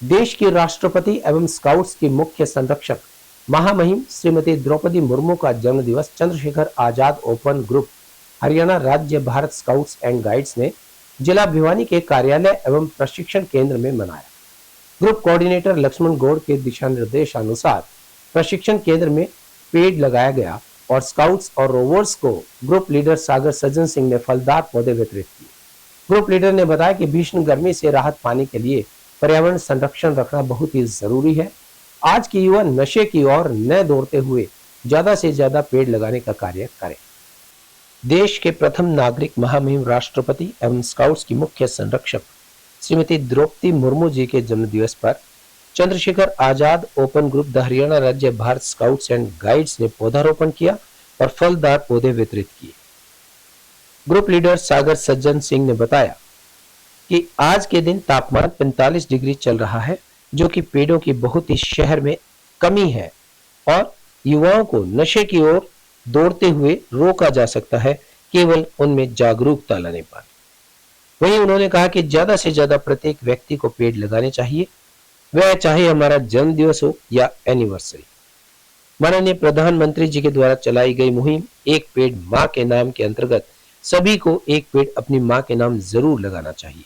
देश की राष्ट्रपति एवं स्काउट्स की मुख्य संरक्षक महामहिम श्रीमती द्रौपदी मुर्मू का जन्म दिवस चंद्रशेखर आजाद ओपन ग्रुप हरियाणा राज्य भारत स्काउट्स एंड गाइड्स ने जिला भिवानी के कार्यालय एवं प्रशिक्षण केंद्र में मनाया। ग्रुप कोऑर्डिनेटर लक्ष्मण गौड़ के दिशा निर्देशानुसार प्रशिक्षण केंद्र में पेड़ लगाया गया और स्काउट्स और रोवर्स को ग्रुप लीडर सागर सज्जन सिंह ने फलदार पौधे वितरित किए। ग्रुप लीडर ने बताया कि भीषण गर्मी से राहत पाने के लिए पर्यावरण संरक्षण रखना बहुत ही जरूरी है। आज के युवा नशे की ओर न दौड़ते हुए ज्यादा से ज्यादा पेड़ लगाने का कार्य करें। देश के प्रथम नागरिक महामहिम राष्ट्रपति एवं स्काउट्स की मुख्य संरक्षक श्रीमती द्रौपदी मुर्मू जी के जन्म दिवस पर Chandrashekhar Azad open group the Haryana राज्य भारत स्काउट्स एंड गाइड्स ने पौधारोपण किया और फलदार पौधे वितरित किए। ग्रुप लीडर सागर सज्जन सिंह ने बताया कि आज के दिन तापमान 45 डिग्री चल रहा है, जो कि पेड़ों की बहुत ही शहर में कमी है और युवाओं को नशे की ओर दौड़ते हुए रोका जा सकता है केवल उनमें जागरूकता लाने पर। वहीं उन्होंने कहा कि ज्यादा से ज्यादा प्रत्येक व्यक्ति को पेड़ लगाने चाहिए, वह चाहे हमारा जन्म दिवस हो या एनिवर्सरी। माननीय प्रधानमंत्री जी के द्वारा चलाई गई मुहिम एक पेड़ माँ के नाम के अंतर्गत सभी को एक पेड़ अपनी माँ के नाम जरूर लगाना चाहिए।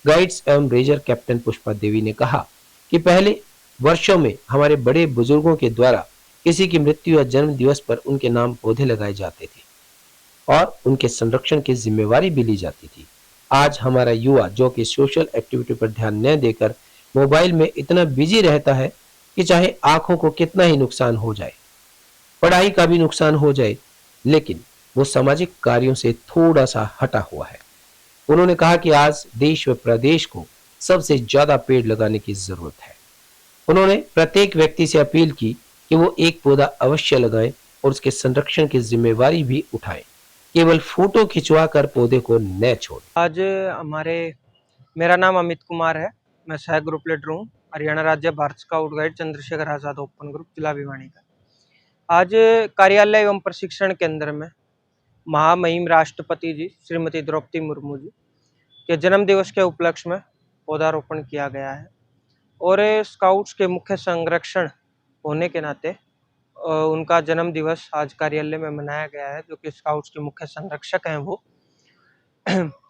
गाइड्स एवं रेंजर कैप्टन पुष्पा देवी ने कहा कि पहले वर्षों में हमारे बड़े बुजुर्गों के द्वारा किसी की मृत्यु या जन्म दिवस पर उनके नाम पौधे लगाए जाते थे और उनके संरक्षण की जिम्मेवारी भी ली जाती थी। आज हमारा युवा जो कि सोशल एक्टिविटी पर ध्यान न देकर मोबाइल में इतना बिजी रहता है कि चाहे आंखों को कितना ही नुकसान हो जाए, पढ़ाई का भी नुकसान हो जाए, लेकिन वो सामाजिक कार्यों से थोड़ा सा हटा हुआ है। उन्होंने कहा कि आज देश व प्रदेश को सबसे ज्यादा पेड़ लगाने की जरूरत है। उन्होंने प्रत्येक व्यक्ति से अपील की कि वो एक पौधा अवश्य लगाएं और उसके संरक्षण की जिम्मेवारी भी उठाएं, केवल फोटो खिंचवा कर पौधे को न छोड़ें। आज मेरा नाम अमित कुमार है, मैं सह ग्रुप लीडर हूँ हरियाणा राज्य Bharat scout guide Chandrashekhar Azad open group जिला भिवानी का। आज कार्यालय एवं प्रशिक्षण केंद्र में महामहिम राष्ट्रपति जी श्रीमती द्रौपदी मुर्मू जी के जन्म दिवस के उपलक्ष्य में पौधारोपण किया गया है और स्काउट्स के मुख्य संरक्षण होने के नाते उनका जन्म दिवस आज कार्यालय में मनाया गया है, जो कि स्काउट्स के मुख्य संरक्षक हैं वो।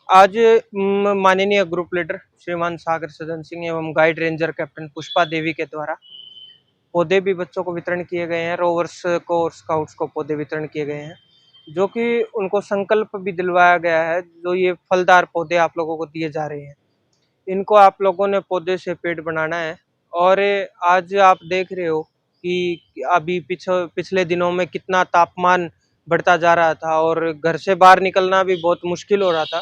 आज माननीय ग्रुप लीडर श्रीमान सागर सज्जन सिंह एवं guide ranger captain Pushpa Devi के द्वारा पौधे भी बच्चों को वितरण किए गए हैं, रोवर्स को और स्काउट्स को पौधे वितरण किए गए हैं, जो कि उनको संकल्प भी दिलवाया गया है। जो ये फलदार पौधे आप लोगों को दिए जा रहे हैं, इनको आप लोगों ने पौधे से पेड़ बनाना है। और आज आप देख रहे हो कि अभी पिछले दिनों में कितना तापमान बढ़ता जा रहा था और घर से बाहर निकलना भी बहुत मुश्किल हो रहा था।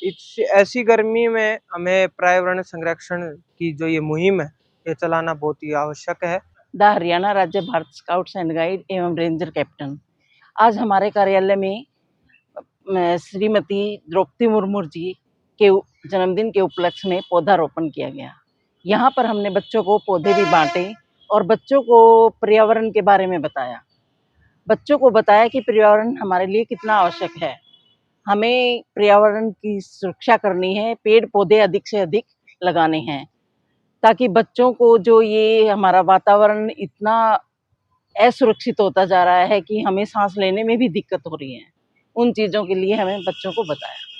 इस ऐसी गर्मी में हमें पर्यावरण संरक्षण की जो ये मुहिम है, ये चलाना बहुत ही आवश्यक है। द हरियाणा राज्य भारत स्काउट्स एंड गाइड एवं रेंजर कैप्टन, आज हमारे कार्यालय में श्रीमती द्रौपदी मुर्मू जी के जन्मदिन के उपलक्ष्य में पौधारोपण किया गया। यहाँ पर हमने बच्चों को पौधे भी बांटे और बच्चों को पर्यावरण के बारे में बताया। बच्चों को बताया कि पर्यावरण हमारे लिए कितना आवश्यक है, हमें पर्यावरण की सुरक्षा करनी है, पेड़ पौधे अधिक से अधिक लगाने हैं, ताकि बच्चों को जो ये हमारा वातावरण इतना असुरक्षित होता जा रहा है कि हमें सांस लेने में भी दिक्कत हो रही है, उन चीजों के लिए हमें बच्चों को बताया।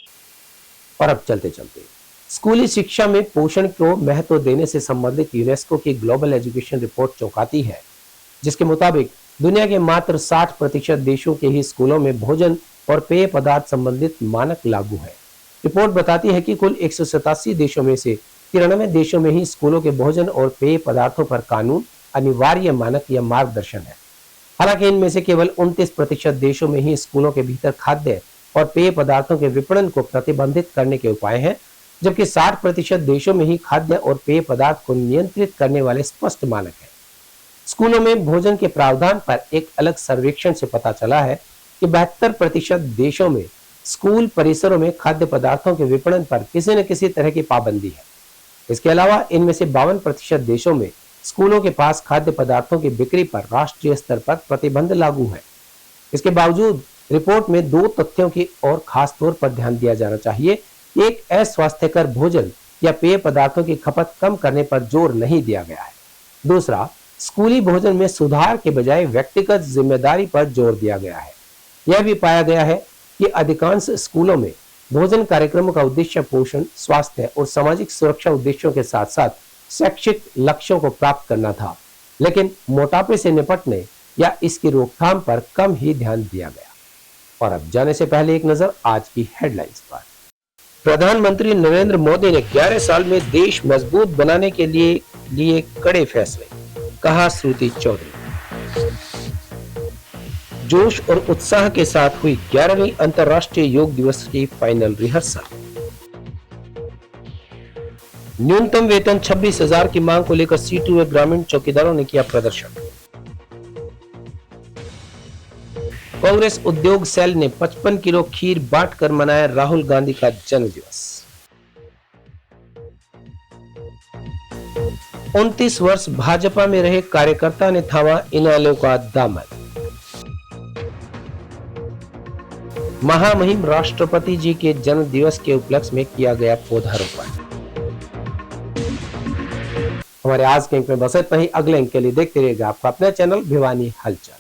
और अब चलते चलते स्कूली शिक्षा में पोषण को महत्व देने से संबंधित यूनेस्को की ग्लोबल एजुकेशन रिपोर्ट चौंकाती है, जिसके मुताबिक दुनिया के मात्र 60% देशों के ही स्कूलों में भोजन और पेय पदार्थ संबंधित मानक लागू है। रिपोर्ट बताती है कि कुल 187 देशों में से 93 देशों में ही स्कूलों के भोजन और पेय पदार्थों पर कानून, अनिवार्य मानक या मार्गदर्शन है। हालांकि इनमें से केवल 29% देशों में ही स्कूलों के भीतर खाद्य और पेय पदार्थों के विपणन को प्रतिबंधित करने के उपाय हैं, जबकि 60% देशों में ही खाद्य और पेय पदार्थ को नियंत्रित करने वाले स्पष्ट मानक हैं। स्कूलों में भोजन के प्रावधान पर एक अलग सर्वेक्षण से पता चला है कि 72% देशों में स्कूल परिसरों में खाद्य पदार्थों के विपणन पर किसी न किसी तरह की पाबंदी है। इसके अलावा इनमें से 52% देशों में स्कूलों के पास खाद्य पदार्थों की बिक्री पर राष्ट्रीय स्तर पर प्रतिबंध लागू है। इसके बावजूद रिपोर्ट में 2 तथ्यों की और खास तौर पर ध्यान दिया जाना चाहिए। एक, अस्वास्थ्यकर भोजन या पेय पदार्थों की खपत कम करने पर जोर नहीं दिया गया है। दूसरा, स्कूली भोजन में सुधार के बजाय व्यक्तिगत जिम्मेदारी पर जोर दिया गया है। यह भी पाया गया है कि अधिकांश स्कूलों में भोजन कार्यक्रमों का उद्देश्य पोषण, स्वास्थ्य और सामाजिक सुरक्षा उद्देश्यों के साथ साथ शैक्षिक लक्ष्यों को प्राप्त करना था, लेकिन मोटापे से निपटने या इसकी रोकथाम पर कम ही ध्यान दिया गया। और अब जाने से पहले एक नजर आज की हेडलाइंस पर। प्रधानमंत्री नरेंद्र मोदी ने 11 साल में देश मजबूत बनाने के लिए कड़े फैसले, कहा श्रुति चौधरी। जोश और उत्साह के साथ हुई 11वीं अंतर्राष्ट्रीय योग दिवस की फाइनल रिहर्सल। न्यूनतम वेतन 26,000 की मांग को लेकर सीटू व ग्रामीण चौकीदारों ने किया प्रदर्शन। कांग्रेस उद्योग सेल ने 55 किलो खीर बांटकर मनाया राहुल गांधी का जन्मदिवस। 29 वर्ष भाजपा में रहे कार्यकर्ता ने थामा इनेलो का दामन। महामहिम राष्ट्रपति जी के जन्म दिवस के उपलक्ष्य में किया गया पौधारोपण। हमारे आज के अंक में बस इतना ही। अगले अंक के लिए देखते रहिएगा आपका अपना चैनल भिवानी हलचल।